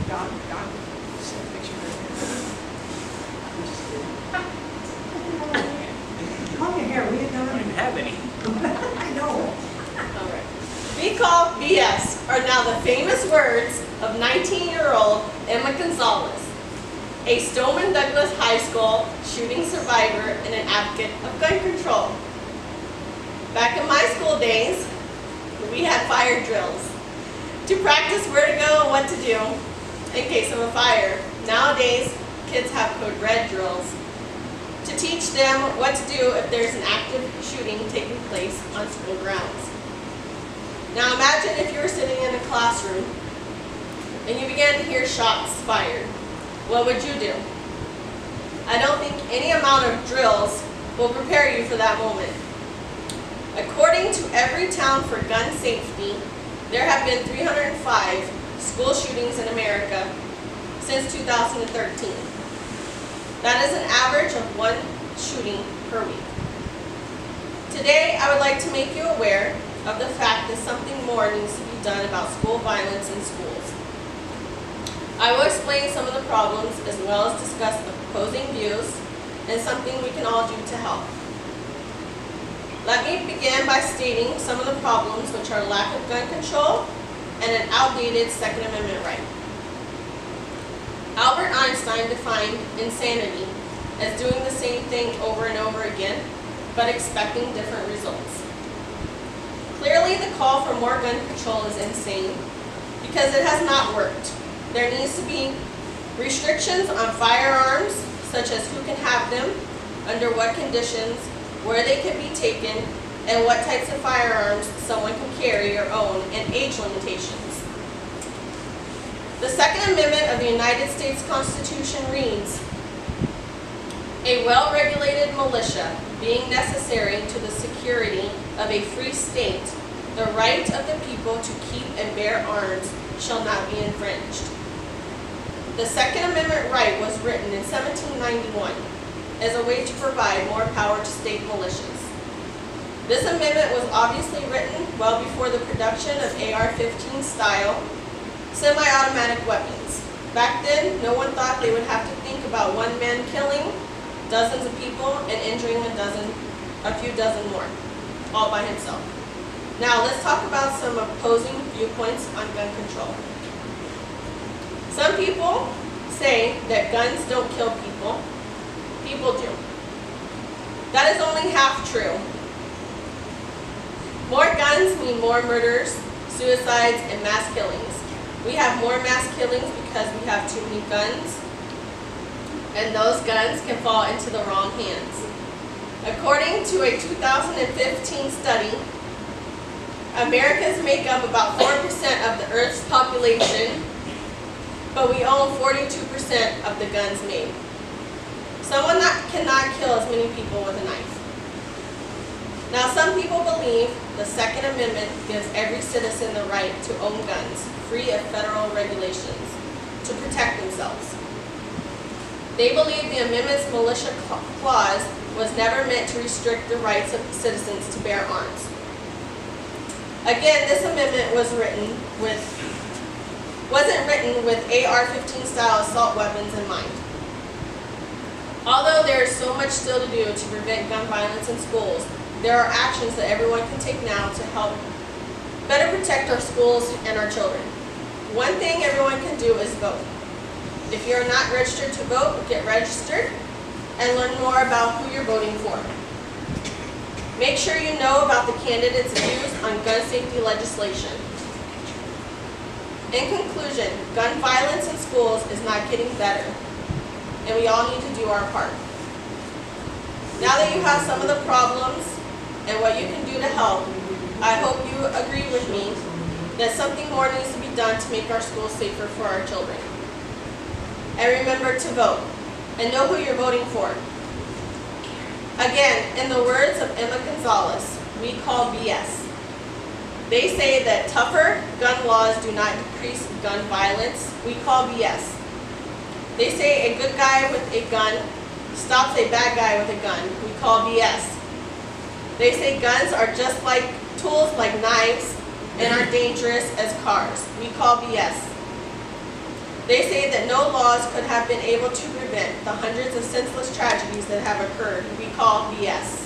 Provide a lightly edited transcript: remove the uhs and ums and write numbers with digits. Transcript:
God, send a picture right here. I'm just kidding. Comb your hair, will you, I don't Don? even have any. I know. Alright. We call BS are now the famous words of 19-year-old Emma Gonzalez, a Stoneman Douglas High School shooting survivor and an advocate of gun control. Back in my school days, we had fire drills to practice where to go and what to do in case of a fire. Nowadays, kids have code red drills to teach them what to do if there's an active shooting taking place on school grounds. Now imagine if you were sitting in a classroom and you began to hear shots fired. What would you do? I don't think any amount of drills will prepare you for that moment. According to Every Town for Gun Safety, there have been 305 school shootings in America since 2013. That is an average of 1 shooting per week. Today, I would like to make you aware of the fact that something more needs to be done about school violence in schools. I will explain some of the problems as well as discuss opposing views and something we can all do to help. Let me begin by stating some of the problems, which are lack of gun control and an outdated Second Amendment right. Albert Einstein defined insanity as doing the same thing over and over again, but expecting different results. Clearly, the call for more gun control is insane because it has not worked. There needs to be restrictions on firearms, such as who can have them, under what conditions, where they can be taken, and what types of firearms someone can carry or own, and age limitations. The Second Amendment of the United States Constitution reads, "A well-regulated militia being necessary to the security of a free state, the right of the people to keep and bear arms shall not be infringed." The Second Amendment right was written in 1791 as a way to provide more power to state militias. This amendment was obviously written well before the production of AR-15 style semi-automatic weapons. Back then, no one thought they would have to think about one man killing dozens of people and injuring a few dozen more, all by himself. Now let's talk about some opposing viewpoints on gun control. Some people say that guns don't kill people. People do. That is only half true. More guns mean more murders, suicides, and mass killings. We have more mass killings because we have too many guns, and those guns can fall into the wrong hands. According to a 2015 study, Americans make up about 4% of the Earth's population, but we own 42% of the guns made. Someone cannot kill as many people with a knife. Now, some people believe the Second Amendment gives every citizen the right to own guns, free of federal regulations, to protect themselves. They believe the amendment's militia clause was never meant to restrict the rights of citizens to bear arms. Again, this amendment wasn't written with AR-15 style assault weapons in mind. Although there is so much still to do to prevent gun violence in schools, there are actions that everyone can take now to help better protect our schools and our children. One thing everyone can do is vote. If you're not registered to vote, get registered and learn more about who you're voting for. Make sure you know about the candidates' views on gun safety legislation. In conclusion, gun violence in schools is not getting better, and we all need to do our part. Now that you have some of the problems and what you can do to help, I hope you agree with me that something more needs to be done to make our schools safer for our children. And remember to vote, and know who you're voting for. Again, in the words of Emma Gonzalez, we call BS. They say that tougher gun laws do not decrease gun violence. We call BS. They say a good guy with a gun stops a bad guy with a gun. We call BS. They say guns are just like tools like knives and are dangerous as cars. We call BS. They say that no laws could have been able to prevent the hundreds of senseless tragedies that have occurred. We call BS.